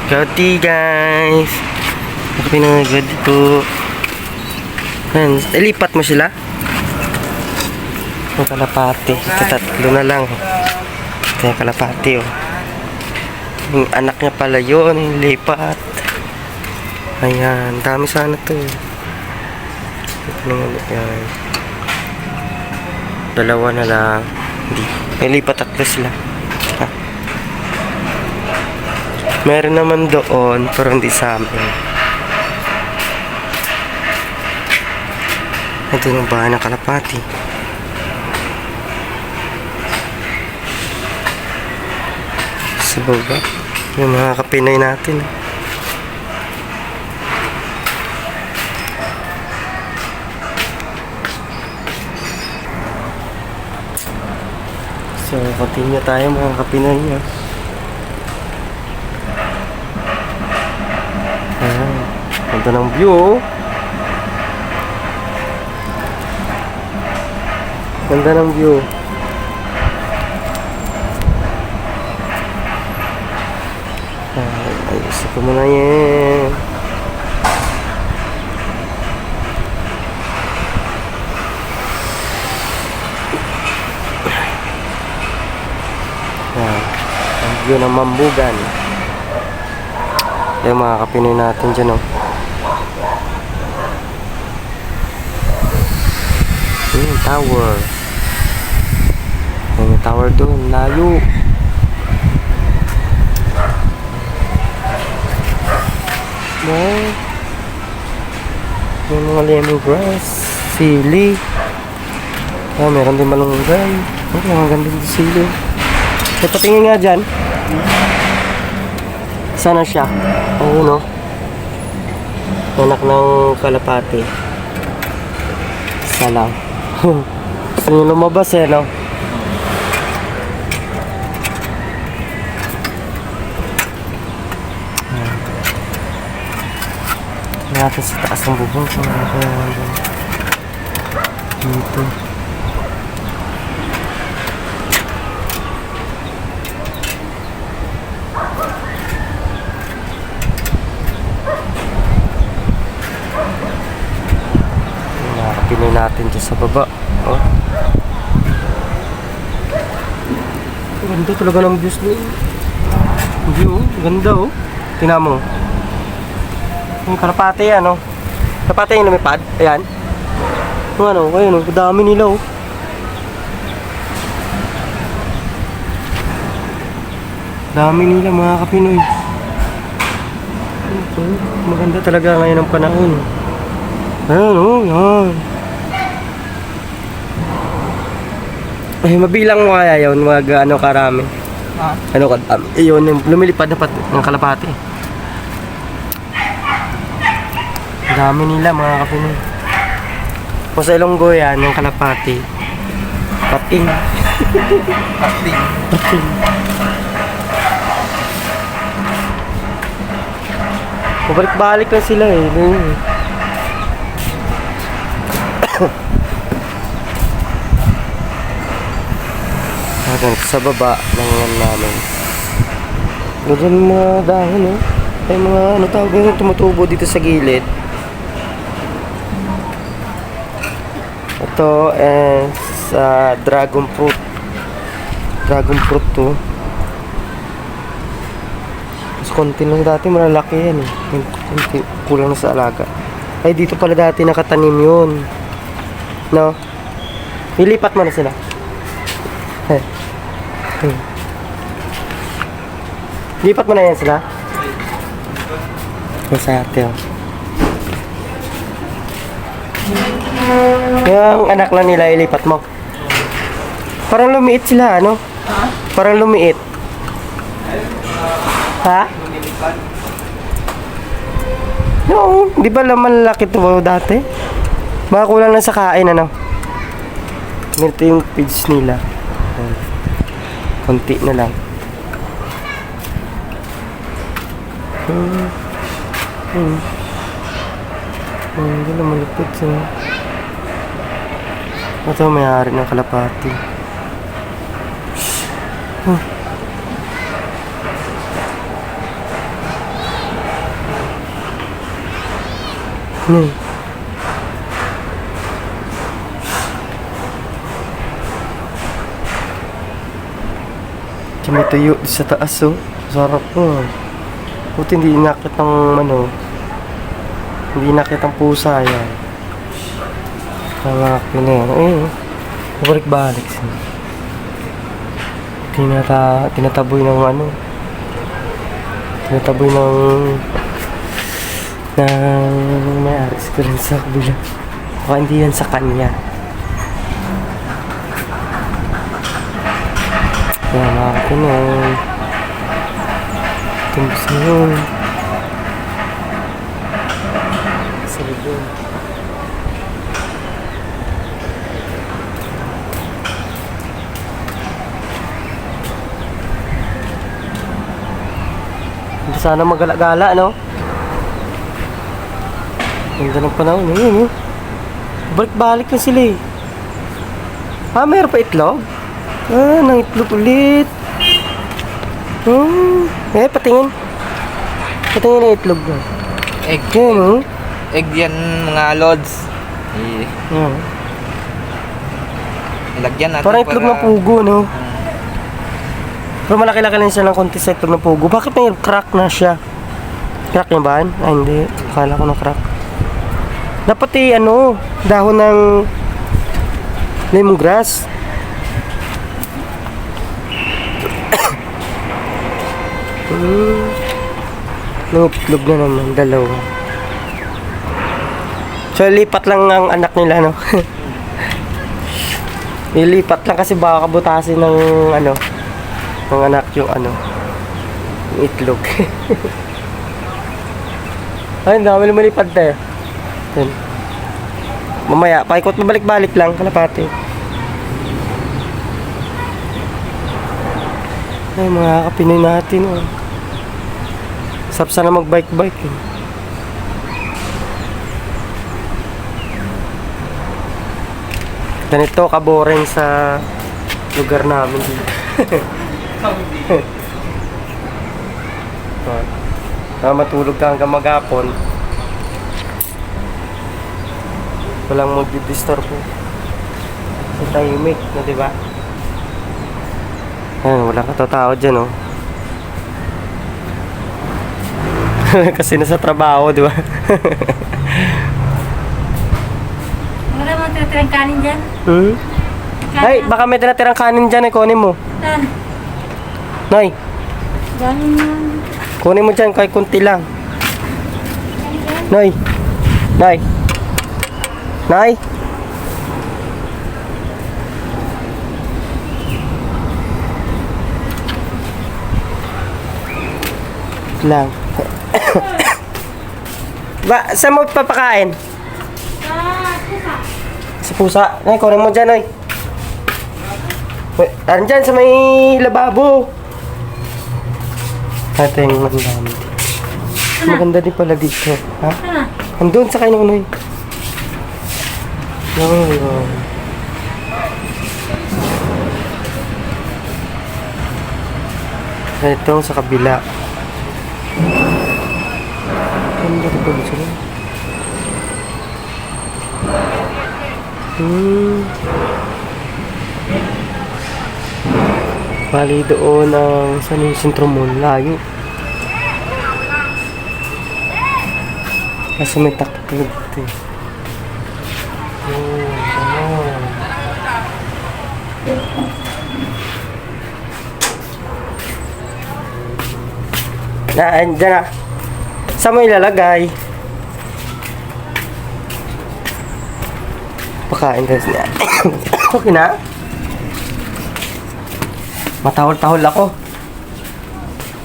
Gauti guys. Ako pinagod dito. Yan, ilipat mo sila. Yung kalapati. Tatlo na lang. Ito yung kalapati oh. Yung anak niya pala yun. Yung lipat. Ayan. Dami sana to. Yan. Dalawa na lang. Hindi. May lipat tatlo sila. Ha? Meron naman doon, pero hindi sa amin. Ito yung bahay ng kalapati. Sa baba, yung mga kapinay natin. So, continue tayo mga kapinay niya. Ganda ng view oh. Ganda ng view. Ayos ko muna yan. Ang view ng Mambugan. Yung mga kapinoy natin dyan oh. Tower. Yung tower doon, layo. Wow. Yung mga lemongrass, sili. Ah, meron din malunggay. Okay, ang ganda din sili. So, patingin nga dyan. Sana siya. Ayun no. Anak ng kalapati. Isa lang. Gusto nyo lumabas eh, no? Natin sa taas ng bubong. Dito. Pinoy natin dyan sa baba oh. Ganda talaga ng views doon. View, ganda oh. Tingnan mo yung kalapate yan oh. Kalapate yung lumipad, ayan. Yung ano, ayun oh, dami nila oh. Dami nila mga kapinoy. Ito, maganda talaga ngayon ang panahon. Ayan oh, yan. Ay, mabilang mo kaya yun, ano karami. Ano kadami. Yun, yung lumilipad na ng kalapati. Dami nila mga kapinoy. O sa Ilonggo yan, yung kalapati. Pating. Pating. Pating. Pabalik-balik lang sila eh. Sa baba ng namin. Ganyan mga dahon oh. Ay mga ano tawag yung tumutubo dito sa gilid. Ito sa dragon fruit. Dragon fruit to. Mas konti lang dati malalaki yan eh. Konti, kulang na sa alaga. Ay dito pala dati nakatanim yun. No? Ilipat mo na sila. Lipat mo na yan sila. Sa ate oh. Yung anak lang nila ilipat mo. Parang lumiit sila ano? Parang lumiit. Ha? No, di ba laman laki to dati? Baka kulang lang sa kain ano? Ganito yung page nila. Konti na lang. Hindi na malupit siya. Ito may-ari ng kalapati. Hmm. May tuyo sa taas, oh. Sarap po. Buti hindi inakit ng ano. Hindi inakit ang pusa yan. Mga pinero. Eh, balik-balik siya. Tinataboy ng ano. Tinataboy ng may-ari ko rin sa kabila. Baka hindi yan sa kanya. Kaya mga kapinay. Timbus na yun. Sa libon. Hindi sana magala-gala, no? Ganda ng panahon. Ayun, balik-balik na sila, eh. Mayroon pa itlog? Nang itlog ulit. Patingin. Patingin na itlog mo. Egg. Yan, oh. Egg yan, mga lods. Ilagyan natin Parang itlog ng pugo, no? Pero malaki-laki lang siya ng konti sa itlog ng pugo. Bakit may crack na siya? Crack niya ba? Ay, hindi. Akala ko na crack. Dapat dahon ng lemongrass. Itlog na naman, dalawa. So, lipat lang ang anak nila, no? Ilipat lang kasi baka kabutasin ng ng anak yung yung itlog. Ay, dami naman lipad tayo. Yan. Mamaya, paikot mabalik-balik lang, kalapati. Ay, mga kapinoy natin, oh. Sarap sana mag-bike-bike, eh. Ganito ka-boring sa lugar namin dito. Matulog ka hanggang maghapon. Walang mag-disturb po. Sa tahimik, no, diba? Ayan, wala katao dyan, oh. Kasi nasa trabaho, diba? Wala mo tinatirang kanin dyan? Ay, baka may tinatirang kanin dyan, kunin mo. Saan? Nay, Galing yan. kunin mo dyan, kahit kunti lang. Nay. Nay. Nay. Lang. Saan mo papakain? Pusa. Sa pusa. Nay, kunin mo dyan, Nay. Andyan sa may lababo. Ate, yung dami. Maganda din pala dito. Ha? Andun sa kayo, Noy. Ayun. Ito sa kabila. Ganda rin pala sila. Bali doon ang saan yung sentro mo, layo. Kasi may takot eh. Dyan na. Saan mo ilalagay? Pakain kasi niya. Okay na? Matahol-tahol ako.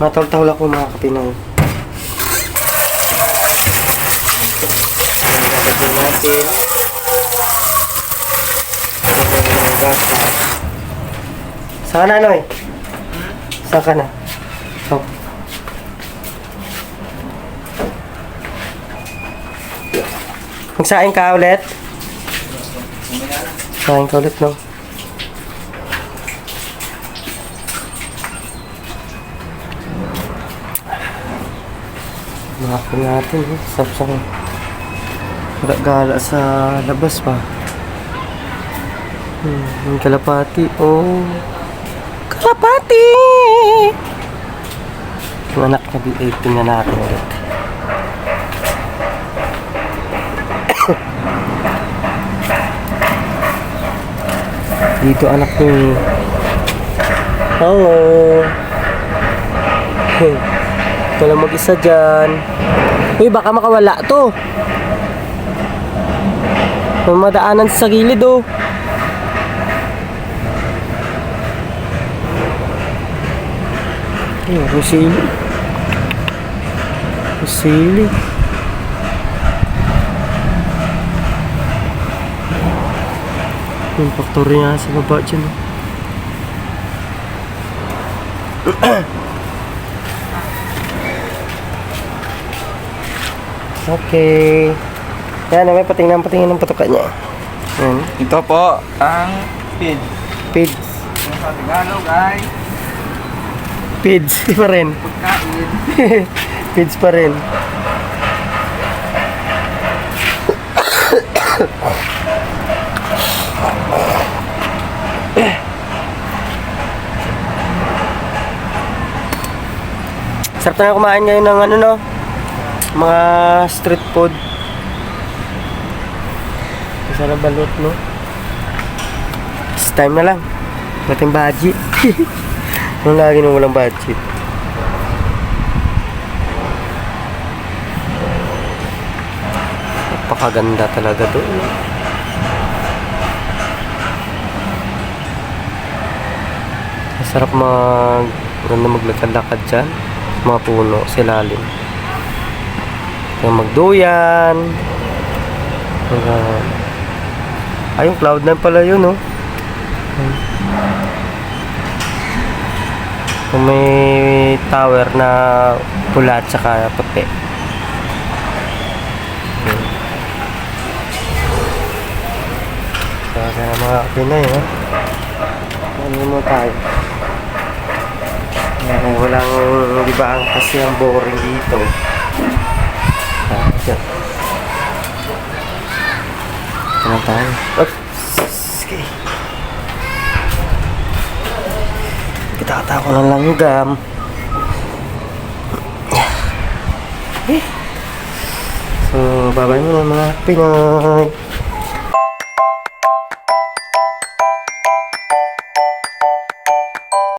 Matahol-tahol ako, mga kapinaw. Lalagyan natin. Lalagyan ng gasa. Saan ka na, Noy? Saan ka na? Oh. Magsaing ka ulit? Saing ka ulit, no? Makapin natin, sapsang. Gala sa labas pa. Yung kalapati. Oh. Kalapati! Yung anak na tingnan natin ulit. Dito anak ko. Hello. Ito lang mag-isa dyan. Uy, baka makawala to. May madaanan sa gilid oh. Ayun, kusili. Kusili. Yung factory nga sa baba dyan. Okay. Yan, may patingin ng patuka niya. Yan. Ito po ang feed. Pids. Yung sa Tagalog ay Pids pa rin. pagkain. Pids pa rin. Sarap na kumain ngayon ng ano no, mga street food. Isa na balot no. This time na lang. Bating budget. Nung lagi nung walang budget. Napakaganda talaga doon. No? Masarap ganda maglakad-lakad dyan. Mga puno sa ilalim. Kaya magduyan. Ay, yung cloud nine pala yun, no? Kung may tower na pula at saka puti. Kaya mga Pinoy, ha? Ano mo tayo? Walang, di ba, kasi ang boring dito. Diyan. Ano tayo? Oops! Okay. Kita ko ng langgam. So, babay mo na mga Pinoy.